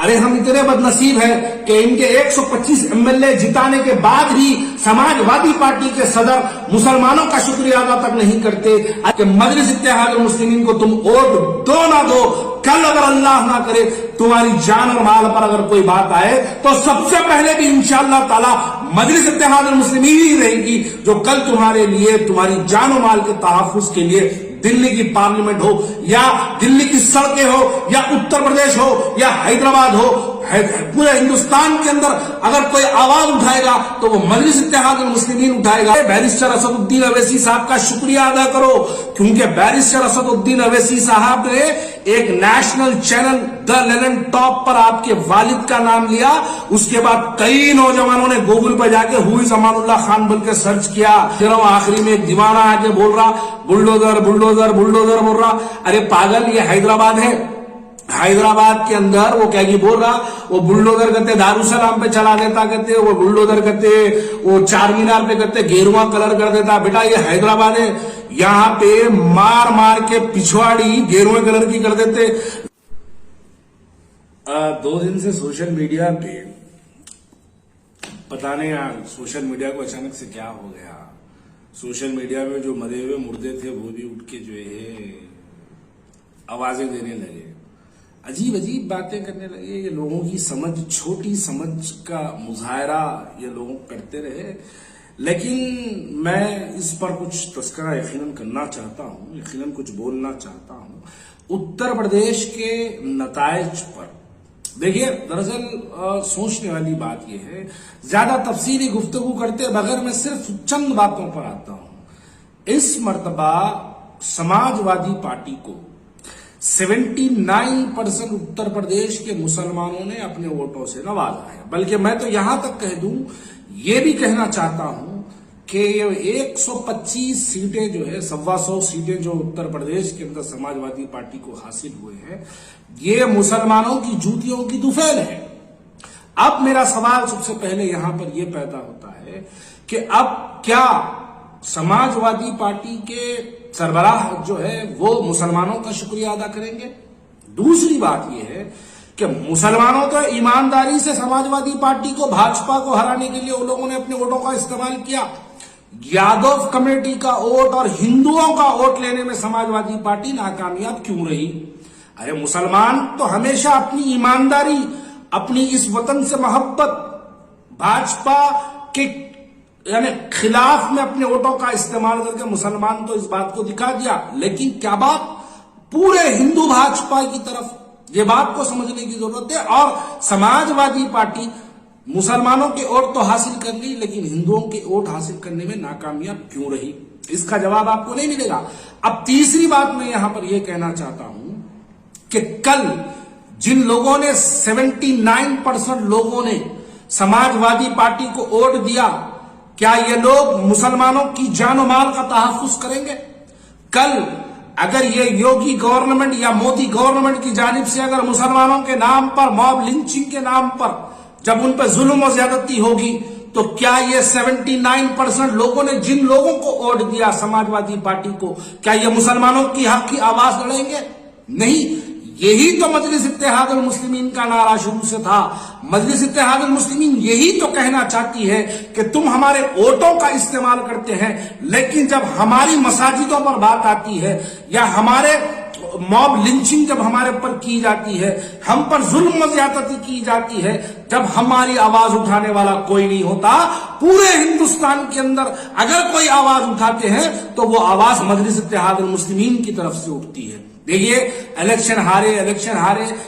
अरे हम इतने बदनसीब हैं कि इनके 125 एमएलए जिताने के बाद भी समाजवादी पार्टी के सदर मुसलमानों का शुक्रिया अदा तक नहीं करते कि मजलिस इत्तेहाद मुस्लिमीन को तुम वोट दो ना दो, कल अगर अल्लाह ना करे तुम्हारी जान और माल पर अगर कोई बात आए तो सबसे पहले भी इंशाअल्लाह ताला मजलिस इत्तेहाद मुस्लिमीन ही रहेगी जो कल तुम्हारे लिए तुम्हारी जान और माल के तहफ्फुज के लिए दिल्ली की पार्लियामेंट हो या दिल्ली की सड़कें हो या उत्तर प्रदेश हो या हैदराबाद हो, पूरे हिंदुस्तान के अंदर अगर कोई आवाज उठाएगा तो वो मजलिस इत्तेहाद मुस्लिमीन उठाएगा। बैरिस्टर असदुद्दीन अवैसी साहब का शुक्रिया अदा करो क्योंकि बैरिस्टर असदुद्दीन अवैसी साहब ने एक नेशनल चैनल द लेलन टॉप पर आपके वालिद का नाम लिया। उसके बाद कई नौजवानों ने गूगल पर जाके हुई जमानुल्लाह खान बोल के सर्च किया। फिर आखिरी में एक दीवाना आके बोल रहा बुलडोजर बुलडोजर बुलडोजर बोल रहा। अरे पागल, ये हैदराबाद है, हैदराबाद के अंदर वो क्या बोल रहा, वो बुलडोजर करते दारुसलाम पे चला देता, कहते वो बुलडोजर करते वो चार मीनार पे करते गेरुआ कलर कर देता। बेटा ये हैदराबाद है, यहाँ पे मार मार के पिछवाड़ी गेरुए कलर की कर देते। 2 दिन से सोशल मीडिया पे पता नहीं यार सोशल मीडिया को अचानक से क्या हो गया। सोशल मीडिया में जो मरे हुए मुर्दे थे वो भी उठ के जो है आवाजें देने लगे, अजीब अजीब बातें करने लगे। ये लोगों की समझ, छोटी समझ का मुजाहरा ये लोग करते रहे। लेकिन मैं इस पर कुछ तस्करा यकीनन करना चाहता हूं, यकीनन कुछ बोलना चाहता हूं। उत्तर प्रदेश के नतायज पर देखिए, दरअसल सोचने वाली बात यह है, ज्यादा तफसीली गुफ्तगू करते बगैर मैं सिर्फ चंद बातों पर आता हूं। इस मर्तबा समाजवादी पार्टी को 79% उत्तर प्रदेश के मुसलमानों ने अपने वोटों से नवाजा है। बल्कि मैं तो यहां तक कह दूं, ये भी कहना चाहता हूं कि ये 125 सीटें जो है, 125 सीटें जो उत्तर प्रदेश के अंदर समाजवादी पार्टी को हासिल हुए हैं, ये मुसलमानों की जूतियों की दुफैल है। अब मेरा सवाल सबसे पहले यहां पर यह पैदा होता है कि अब क्या समाजवादी पार्टी के सरबराह जो है वो मुसलमानों का शुक्रिया अदा करेंगे? दूसरी बात यह है कि मुसलमानों तो ईमानदारी से समाजवादी पार्टी को, भाजपा को हराने के लिए उन लोगों ने अपने वोटों का इस्तेमाल किया। यादव कमेटी का वोट और हिंदुओं का वोट लेने में समाजवादी पार्टी नाकामयाब क्यों रही? अरे मुसलमान तो हमेशा अपनी ईमानदारी, अपनी इस वतन से मोहब्बत, भाजपा के यानी खिलाफ में अपने वोटों का इस्तेमाल करके मुसलमान तो इस बात को दिखा दिया। लेकिन क्या बात पूरे हिंदू भाजपा की तरफ, ये बात को समझने की जरूरत है। और समाजवादी पार्टी मुसलमानों के वोट तो हासिल कर ली, लेकिन हिंदुओं के वोट हासिल करने में नाकामयाब क्यों रही? इसका जवाब आपको नहीं मिलेगा। अब तीसरी बात मैं यहां पर यह कहना चाहता हूं कि कल जिन लोगों ने 79% लोगों ने समाजवादी पार्टी को वोट दिया, क्या ये लोग मुसलमानों की जानो माल का तहफ्फुज करेंगे? कल अगर ये योगी गवर्नमेंट या मोदी गवर्नमेंट की जानिब से अगर मुसलमानों के नाम पर, मॉब लिंचिंग के नाम पर जब उन पर जुल्म और ज्यादती होगी, तो क्या ये 79% लोगों ने जिन लोगों को वोट दिया समाजवादी पार्टी को, क्या ये मुसलमानों की हक की आवाज लड़ेंगे? नहीं। यही तो मजलिस इत्तेहाद मुस्लिमीन का नारा शुरू से था। मजलिस इत्तेहाद मुस्लिमीन यही तो कहना चाहती है कि तुम हमारे वोटों का इस्तेमाल करते हैं, लेकिन जब हमारी मसाजिदों पर बात आती है या हमारे मॉब लिंचिंग जब हमारे ऊपर की जाती है, हम पर जुल्म ज्यादती की जाती है, जब हमारी आवाज उठाने वाला कोई नहीं होता, पूरे हिंदुस्तान के अंदर अगर कोई आवाज उठाते हैं तो वो आवाज मजलिस इत्तेहाद मुस्लिमीन की तरफ से उठती है। देखिए, इलेक्शन हारे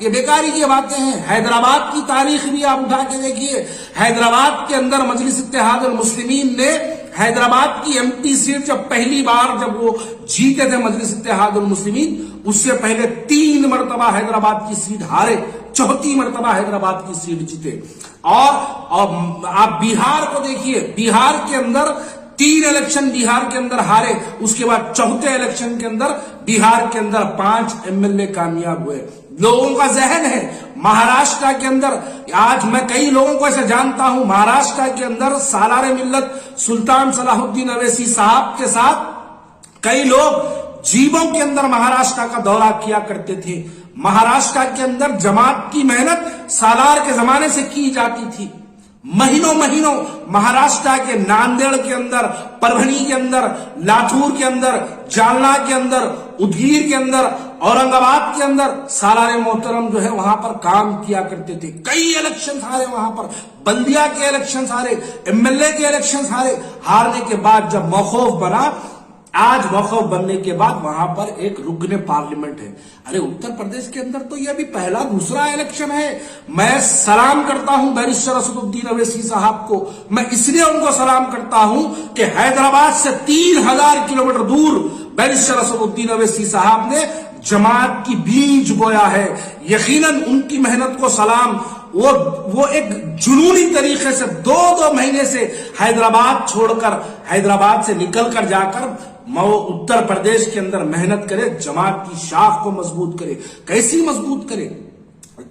ये बेकारी की बातें हैं। हैदराबाद की तारीख भी आप उठा के देखिए। हैदराबाद के अंदर मजलिस इत्तेहाद मुस्लिमीन ने हैदराबाद की एमपी सीट जब पहली बार जब वो जीते थे मजलिस इत्तेहाद मुस्लिमीन, उससे पहले 3 मरतबा हैदराबाद की सीट हारे, 4थी मरतबा हैदराबाद की सीट जीते। और आप बिहार को देखिए, बिहार के अंदर 3 इलेक्शन बिहार के अंदर हारे, उसके बाद 4थे इलेक्शन के अंदर बिहार के अंदर 5 एमएलए कामयाब हुए। लोगों का जहन है महाराष्ट्र के अंदर, आज मैं कई लोगों को ऐसे जानता हूं, महाराष्ट्र के अंदर सालारे मिल्लत सुल्तान सलाहुद्दीन अवैसी साहब के साथ कई लोग जीवों के अंदर महाराष्ट्र का दौरा किया करते थे। महाराष्ट्र के अंदर जमात की मेहनत सालार के जमाने से की जाती थी। महीनों महाराष्ट्र के नांदेड़ के अंदर, परभनी के अंदर, लातूर के अंदर, जालना के अंदर, उदगीर के अंदर, औरंगाबाद के अंदर सालार मोहतरम जो है वहां पर काम किया करते थे। कई इलेक्शन हारे वहां पर, बल्दिया के इलेक्शन हारे, एमएलए के इलेक्शन हारने के बाद जब मौखूफ बना, आज मौखूफ बनने के बाद वहां पर एक रुकने पार्लियामेंट है। अरे उत्तर प्रदेश के अंदर तो ये अभी पहला दूसरा इलेक्शन है। मैं सलाम करता हूं बैरिस्टर असदुद्दीन अवैसी साहब को। मैं इसलिए उनको सलाम करता हूं कि हैदराबाद से 3000 किलोमीटर दूर बैरिस्टर असदुद्दीन अवैसी साहब ने जमात की बीज बोया है। यकीनन उनकी मेहनत को सलाम। वो एक जुनूनी तरीके से दो महीने से हैदराबाद छोड़कर, हैदराबाद से निकलकर जाकर उत्तर प्रदेश के अंदर मेहनत करे, जमात की शाख को मजबूत करे। कैसी मजबूत करे?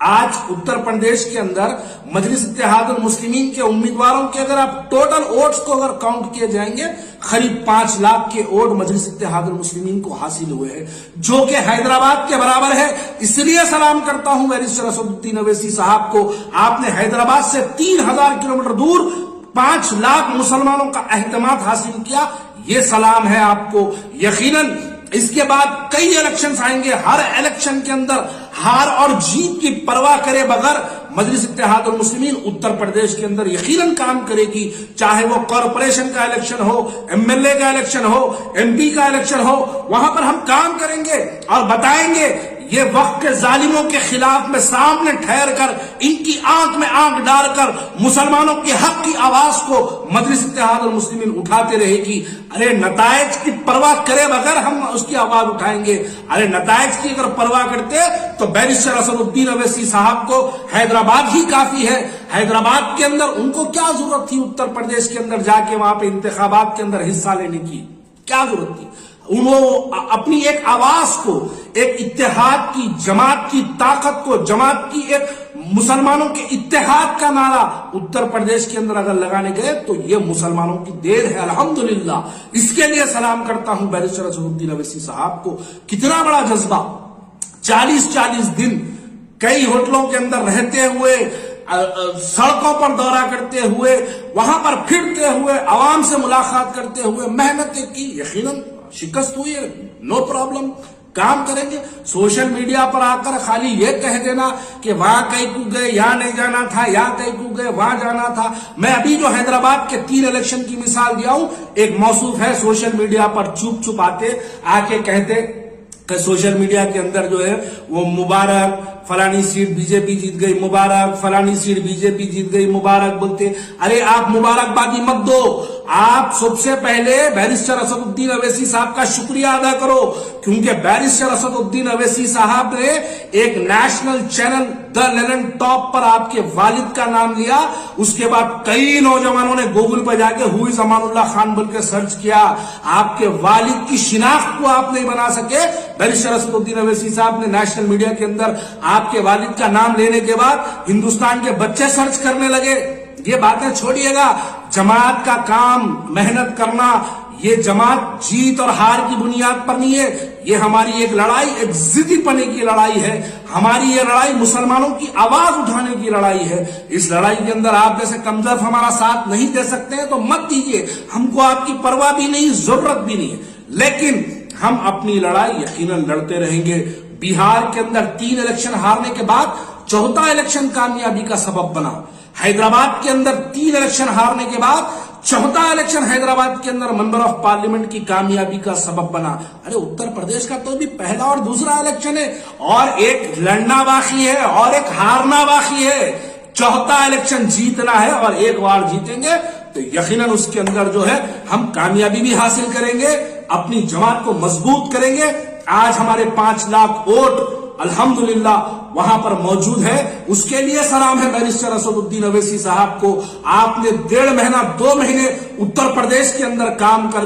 आज उत्तर प्रदेश के अंदर मजलिस इत्तेहादुल मुस्लिमीन के उम्मीदवारों के अगर आप टोटल वोट्स को अगर काउंट किए जाएंगे, करीब 5 लाख के वोट मजलिस इत्तेहादुल मुस्लिमीन को हासिल हुए हैं, जो कि हैदराबाद के बराबर है। इसलिए सलाम करता हूं बैरिस्टर असदुद्दीन अवैसी साहब को। आपने हैदराबाद से 3000 किलोमीटर दूर 5 लाख मुसलमानों का एहतमाद हासिल किया। ये सलाम है आपको। यकीनन इसके बाद कई इलेक्शंस आएंगे। हर इलेक्शन के अंदर हार और जीत की परवाह करे बगैर मजलिस इत्तेहादुल मुस्लिमीन उत्तर प्रदेश के अंदर यकीनन काम करेगी। चाहे वो कॉर्पोरेशन का इलेक्शन हो, एमएलए का इलेक्शन हो, एमपी का इलेक्शन हो, वहां पर हम काम करेंगे और बताएंगे। ये वक्त के जालिमों के खिलाफ में सामने ठहर कर, इनकी आंख में आंख डालकर मुसलमानों के हक की आवाज को मजलिस इत्तेहादुल मुस्लिमीन उठाते रहेगी। अरे नतायज की परवाह करे बगैर हम उसकी आवाज उठाएंगे। अरे नतायज की अगर परवाह करते तो बैरिस्टर असदुद्दीन अवैसी साहब को हैदराबाद ही काफी है। हैदराबाद के अंदर उनको क्या जरूरत थी उत्तर प्रदेश के अंदर जाके वहां पे इंतखाबात के अंदर हिस्सा लेने की? क्या जरूरत थी? वो अपनी एक आवाज को, एक इत्तेहाद की, जमात की ताकत को, जमात की एक मुसलमानों के इत्तेहाद का नारा उत्तर प्रदेश के अंदर अगर लगाने गए तो ये मुसलमानों की देर है। अल्हम्दुलिल्लाह। इसके लिए सलाम करता हूं बैरिस्टर असदुद्दीन अवैसी साहब को। कितना बड़ा जज्बा। 40 दिन कई होटलों के अंदर रहते हुए, सड़कों पर दौरा करते हुए, वहां पर फिरते हुए, आवाम से मुलाकात करते हुए मेहनत की। यकीनन शिकस्त हुई है, नो प्रॉब्लम, काम करेंगे। सोशल मीडिया पर आकर खाली ये कह देना कि वहां कहीं को गए, यहां नहीं जाना था, यहां कहीं को गए, वहां जाना था। मैं अभी जो हैदराबाद के 3 इलेक्शन की मिसाल दिया हूं, एक मौसूफ है सोशल मीडिया पर चुप आते आके कहते कि सोशल मीडिया के अंदर जो है वो मुबारक फलानी सीट बीजेपी जीत गई, मुबारक फलानी सीट बीजेपी जीत गई, मुबारक बोलते। अरे आप मुबारकबादी मत दो। आप सबसे पहले बैरिस्टर असदुद्दीन अवैसी साहब का शुक्रिया अदा करो, क्योंकि बैरिस्टर असदुद्दीन अवैसी साहब ने एक नेशनल चैनल द लेलन टॉप पर आपके वालिद का नाम लिया। उसके बाद कई नौजवानों ने गूगल पर जाके हु इज अमानुल्लाह खान बोल के सर्च किया। आपके वालिद की शिनाख्त को आप नहीं बना सके। बैरिस्टर असदुद्दीन अवैसी साहब ने नेशनल मीडिया के अंदर आपके वालिद का नाम लेने के बाद हिंदुस्तान के बच्चे सर्च करने लगे। ये बातें छोड़िएगा। जमात का काम, मेहनत करना, ये जमात जीत और हार की बुनियाद पर नहीं है। ये हमारी एक लड़ाई, एक जिद्दी पने की लड़ाई है। हमारी ये लड़ाई मुसलमानों की आवाज उठाने की लड़ाई है। इस लड़ाई के अंदर आप जैसे कमजोर हमारा साथ नहीं दे सकते हैं तो मत दीजिए। हमको आपकी परवाह भी नहीं, जरूरत भी नहीं है, लेकिन हम अपनी लड़ाई यकीनन लड़ते रहेंगे। बिहार के अंदर 3 इलेक्शन हारने के बाद 4था इलेक्शन कामयाबी का सबब बना। हैदराबाद के अंदर 3 इलेक्शन हारने के बाद 4था इलेक्शन हैदराबाद के अंदर मेंबर ऑफ पार्लियामेंट की कामयाबी का सबब बना। अरे उत्तर प्रदेश का तो भी पहला और दूसरा इलेक्शन है, और एक लड़ना बाकी है और एक हारना बाकी है। 4था इलेक्शन जीतना है और एक बार जीतेंगे तो यकीनन उसके अंदर जो है हम कामयाबी भी हासिल करेंगे, अपनी जमात को मजबूत करेंगे। आज हमारे 5 लाख वोट अल्हम्दुलिल्लाह वहां पर मौजूद है। उसके लिए सलाम है बैरिस्टर असदुद्दीन अवैसी साहब को। आपने 1.5 महीना 2 महीने उत्तर प्रदेश के अंदर काम कर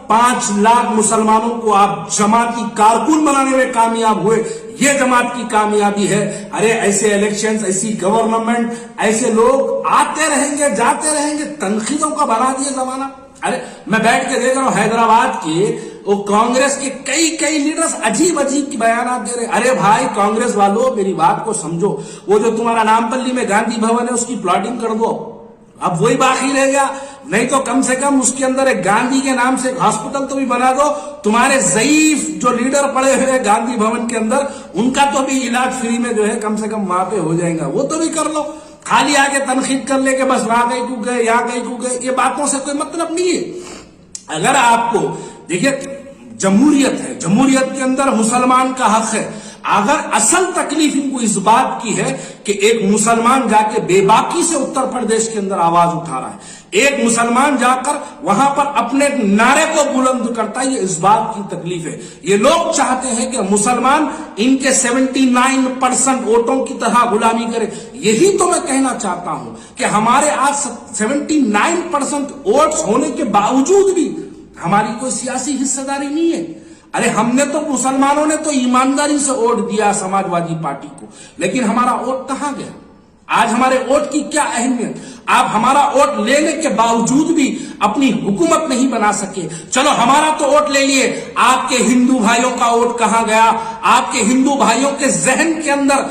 5 लाख मुसलमानों को आप जमाती कारकुन बनाने में कामयाब हुए। ये जमात की कामयाबी है। अरे ऐसे इलेक्शंस, ऐसी गवर्नमेंट, ऐसे लोग आते रहेंगे, जाते रहेंगे, तनकीदों का बना दिया जमाना। अरे मैं बैठ के देख रहा हूं हैदराबाद के वो कांग्रेस के कई लीडर्स अजीब अजीब बयान दे रहे। अरे भाई कांग्रेस वालों, मेरी बात को समझो। वो जो तुम्हारा नामपल्ली में गांधी भवन है उसकी प्लॉटिंग कर दो, अब वही बाकी रह गया। नहीं तो कम से कम उसके अंदर एक गांधी के नाम से एक हॉस्पिटल तो भी बना दो। तुम्हारे ज़ईफ जो लीडर पड़े हुए गांधी भवन के अंदर, उनका तो भी इलाज फ्री में जो है कम से कम वहां पे हो जाएगा, वो तो भी कर लो। खाली आके तनखीद कर ले के बस वहां गए क्यों गए, यहाँ गए क्यों गए, ये बातों से कोई मतलब नहीं है। अगर आपको देखिए, जमहूरियत है, जमहूरियत के अंदर मुसलमान का हक है। अगर असल तकलीफ इनको इस बात की है कि एक मुसलमान जाके बेबाकी से उत्तर प्रदेश के अंदर आवाज उठा रहा है, एक मुसलमान जाकर वहां पर अपने नारे को बुलंद करता है, ये इस बात की तकलीफ है। ये लोग चाहते हैं कि मुसलमान इनके 79% वोटों की तरह गुलामी करे। यही तो मैं कहना चाहता हूं कि हमारे आज 79% वोट्स होने के बावजूद भी हमारी कोई सियासी हिस्सेदारी नहीं है। अरे हमने तो, मुसलमानों ने तो ईमानदारी से वोट दिया समाजवादी पार्टी को, लेकिन हमारा वोट कहां गया? आज हमारे वोट की क्या अहमियत? आप हमारा वोट लेने के बावजूद भी अपनी हुकूमत नहीं बना सके। चलो हमारा तो वोट ले लिए, आपके हिंदू भाइयों का वोट कहां गया? आपके हिंदू भाइयों के जहन के अंदर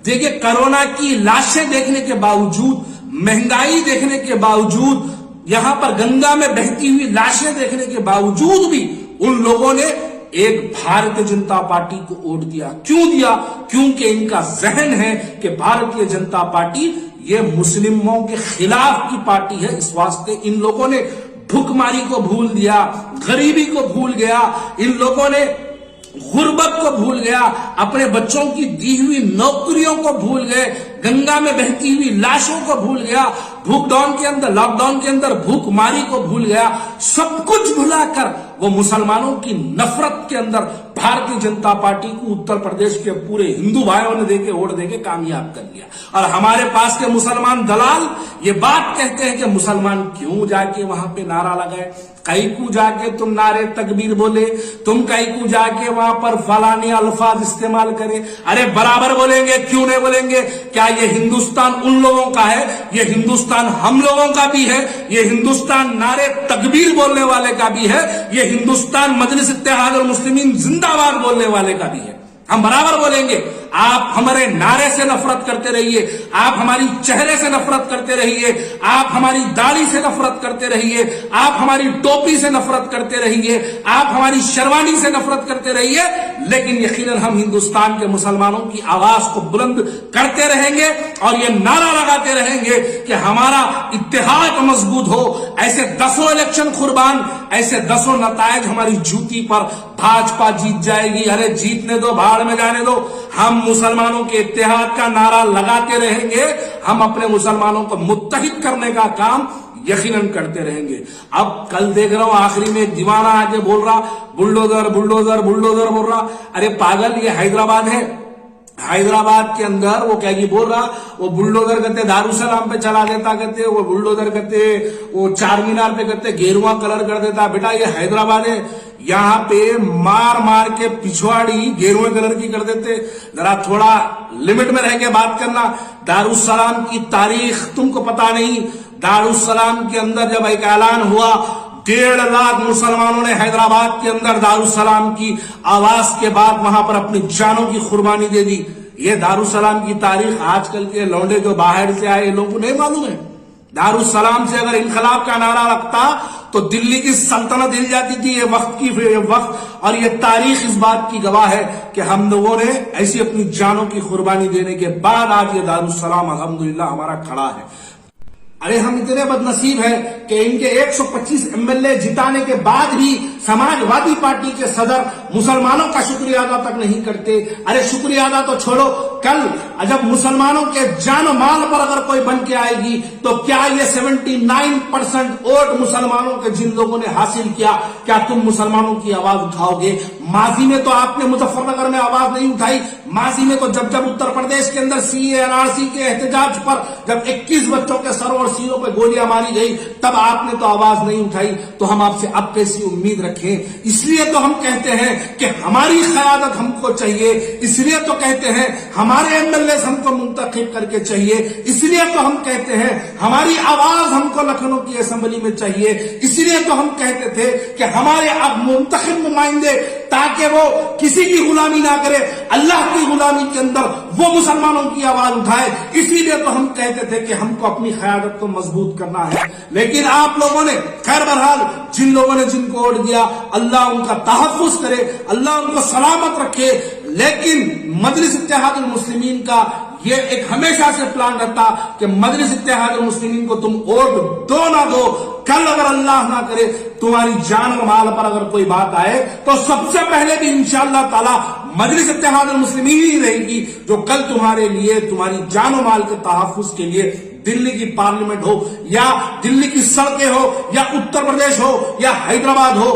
देखिए, कोरोना की लाशें देखने के बावजूद, महंगाई देखने के बावजूद, यहां पर गंगा में बहती हुई लाशें देखने के बावजूद भी उन लोगों ने एक भारतीय जनता पार्टी को वोट दिया। क्यों दिया? क्योंकि इनका जहन है कि भारतीय जनता पार्टी ये मुस्लिमों के खिलाफ की पार्टी है। इस वास्ते इन लोगों ने भूखमारी को भूल दिया, गरीबी को भूल गया, इन लोगों ने गुर्बत को भूल गया, अपने बच्चों की दी हुई नौकरियों को भूल गए, गंगा में बहती हुई लाशों को भूल गया, लॉकडाउन के अंदर भूखमारी को भूल गया। सब कुछ भुलाकर वो मुसलमानों की नफरत के अंदर भारतीय जनता पार्टी को उत्तर प्रदेश के पूरे हिंदू भाइयों ने देके वोट देके कामयाब कर लिया। और हमारे पास के मुसलमान दलाल ये बात कहते हैं कि मुसलमान क्यों जाके वहां पे नारा लगाए, कहीं को जाके तुम नारे तकबीर बोले, तुम कहीं को जाके वहां पर फलाने अल्फाज इस्तेमाल करे। अरे बराबर बोलेंगे, क्यों नहीं बोलेंगे? क्या ये हिंदुस्तान उन लोगों का है? ये हिंदुस्तान हम लोगों का भी है। ये हिंदुस्तान नारे तकबीर बोलने वाले का भी है। ये हिंदुस्तान मजलिस इत्तेहाद और मुस्लिमीन जिंदाबाद बोलने वाले का भी है। हम बराबर बोलेंगे। आप हमारे नारे से नफरत करते रहिए, आप हमारी चेहरे से नफरत करते रहिए, आप हमारी दाढ़ी से नफरत करते रहिए, आप हमारी टोपी से नफरत करते रहिए, आप हमारी शेरवानी से नफरत करते रहिए, लेकिन यकीनन हम हिंदुस्तान के मुसलमानों की आवाज को बुलंद करते रहेंगे और ये नारा लगाते रहेंगे कि हमारा इत्तेहाद मजबूत हो। ऐसे दसों इलेक्शन कुर्बान, ऐसे दसों नतायज हमारी जूती पर भाजपा जीत जाएगी। अरे जीतने दो, भाड़ में जाने दो। हम मुसलमानों के इत्तेहाद का नारा लगाते रहेंगे, हम अपने मुसलमानों को मुत्तहिद करने का काम यकीनन करते रहेंगे। अब कल देख रहा हूं आखिरी में एक दीवाना आके बोल रहा बुलडोजर बुलडोजर बुलडोजर बोल रहा। अरे पागल, ये हैदराबाद है, हैदराबाद के अंदर वो क्या बोल रहा, वो बुलडोजर करते दारुसलाम पे चला देता, कहते वो बुलडोजर करते वो चार मीनार पे करते गेरुआ कलर कर देता। बेटा ये हैदराबाद है, यहाँ पे मार मार के पिछवाड़ी गेरुए कलर की कर देते। जरा थोड़ा लिमिट में रह के बात करना। दारुसलाम की तारीख तुमको पता नहीं। दारुसलाम के अंदर जब एक ऐलान हुआ, 1.5 लाख मुसलमानों ने हैदराबाद के अंदर दारुसलाम की आवाज के बाद वहां पर अपनी जानों की कुर्बानी दे दी। ये दारुसलाम की तारीख आजकल के लौंडे जो बाहर से आए लोगों को नहीं मालूम है। दारुसलाम से अगर इनकलाब का नारा लगता तो दिल्ली की सल्तनत हिल जाती थी। ये वक्त और ये तारीख इस बात की गवाह है कि हम लोगों ने ऐसी अपनी जानों की कुर्बानी देने के बाद आज ये दारुसलाम अल्हम्दुलिल्लाह हमारा खड़ा है। अरे हम इतने बदनसीब हैं कि इनके 125 एमएलए जिताने के बाद भी समाजवादी पार्टी के सदर मुसलमानों का शुक्रिया अदा तक नहीं करते। अरे शुक्रिया अदा तो छोड़ो, कल जब मुसलमानों के जान माल पर अगर कोई बन के आएगी तो क्या ये 79% वोट मुसलमानों के जिन लोगों ने हासिल किया, क्या तुम मुसलमानों की आवाज उठाओगे? माजी में तो आपने मुजफ्फरनगर में आवाज नहीं उठाई, ماضی میں تو جب اتر پردیش کے اندر سی اے این آر سی کے احتجاج پر جب 21 بچوں کے سروں اور سینوں پہ گولیاں ماری گئی تب آپ نے تو آواز نہیں اٹھائی، تو ہم آپ سے اب کیسی امید رکھیں؟ اس لیے تو ہم کہتے ہیں کہ ہماری قیادت ہم کو چاہیے، اس لیے تو کہتے ہیں ہمارے MLA ہم کو منتخب کر کے چاہیے، اس لیے تو ہم کہتے ہیں ہماری آواز ہم کو لکھنؤ کی اسمبلی میں چاہیے، اس لیے تو ہم کہتے تھے کہ ہمارے اب منتخب نمائندے تاکہ وہ کسی کی غلامی نہ کرے، اللہ کی غلامی کے اندر وہ مسلمانوں کی آواز اٹھائے، اسی لیے تو ہم کہتے تھے کہ ہم کو اپنی قیادت کو مضبوط کرنا ہے۔ لیکن آپ لوگوں نے خیر بہرحال جن لوگوں نے جن کو ووٹ دیا، اللہ ان کا تحفظ کرے، اللہ ان کو سلامت رکھے، لیکن مجلس اتحاد المسلمین کا یہ ایک ہمیشہ سے پلان رہتا کہ مجلس اتحاد المسلمین کو تم ووٹ دو نہ دو، کل اگر اللہ نہ کرے تمہاری جان اور مال پر اگر کوئی بات آئے تو سب سے پہلے بھی انشاءاللہ تعالی مجلس اتحاد المسلمین ہی رہے گی جو کل تمہارے لیے تمہاری جان و مال کے تحفظ کے لیے دلی کی پارلیمنٹ ہو یا دلی کی سڑکیں ہو یا اتر پردیش ہو یا حیدرآباد ہو،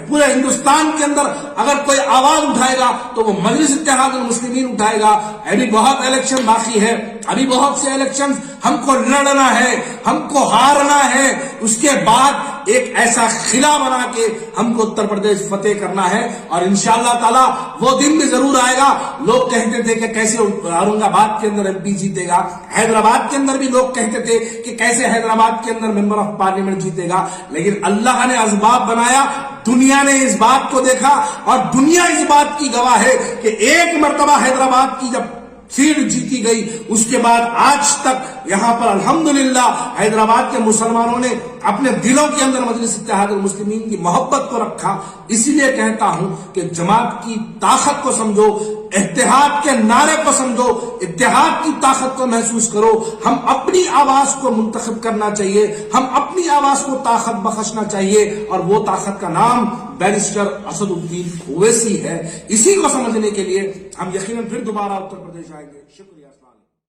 پورے ہندوستان کے اندر اگر کوئی آواز اٹھائے گا تو وہ مجلس اتحاد المسلمین اٹھائے گا۔ ابھی بہت الیکشن باقی ہے، ابھی بہت سے الیکشن ہم کو لڑنا ہے، ہم کو ہارنا ہے، اس کے بعد ایک ایسا قلعہ بنا کے ہم کو اتر پردیش فتح کرنا ہے، اور انشاءاللہ تعالی وہ دن بھی ضرور آئے گا۔ لوگ کہتے تھے کہ کیسے اورنگ آباد کے اندر MP جیتے گا، حیدرآباد کے اندر بھی لوگ کہتے تھے کہ کیسے حیدرآباد کے اندر ممبر آف پارلیمنٹ جیتے گا، لیکن اللہ نے اسباب بنایا، دنیا نے اس بات کو دیکھا اور دنیا اس بات کی گواہ ہے کہ ایک مرتبہ حیدرآباد کی جب سیٹ جیتی گئی اس کے بعد آج تک یہاں پر الحمدللہ حیدرآباد کے مسلمانوں نے اپنے دلوں کے اندر مجلس اتحاد المسلمین کی محبت کو رکھا۔ اسی لیے کہتا ہوں کہ جماعت کی طاقت کو سمجھو، اتحاد کے نعرے کو سمجھو، اتحاد کی طاقت کو محسوس کرو۔ ہم اپنی آواز کو منتخب کرنا چاہیے، ہم اپنی آواز کو طاقت بخشنا چاہیے، اور وہ طاقت کا نام بیرسٹر اسد الدین اویسی ہے۔ اسی کو سمجھنے کے لیے ہم یقیناً پھر دوبارہ اتر پردیش آئیں گے۔ شکریہ۔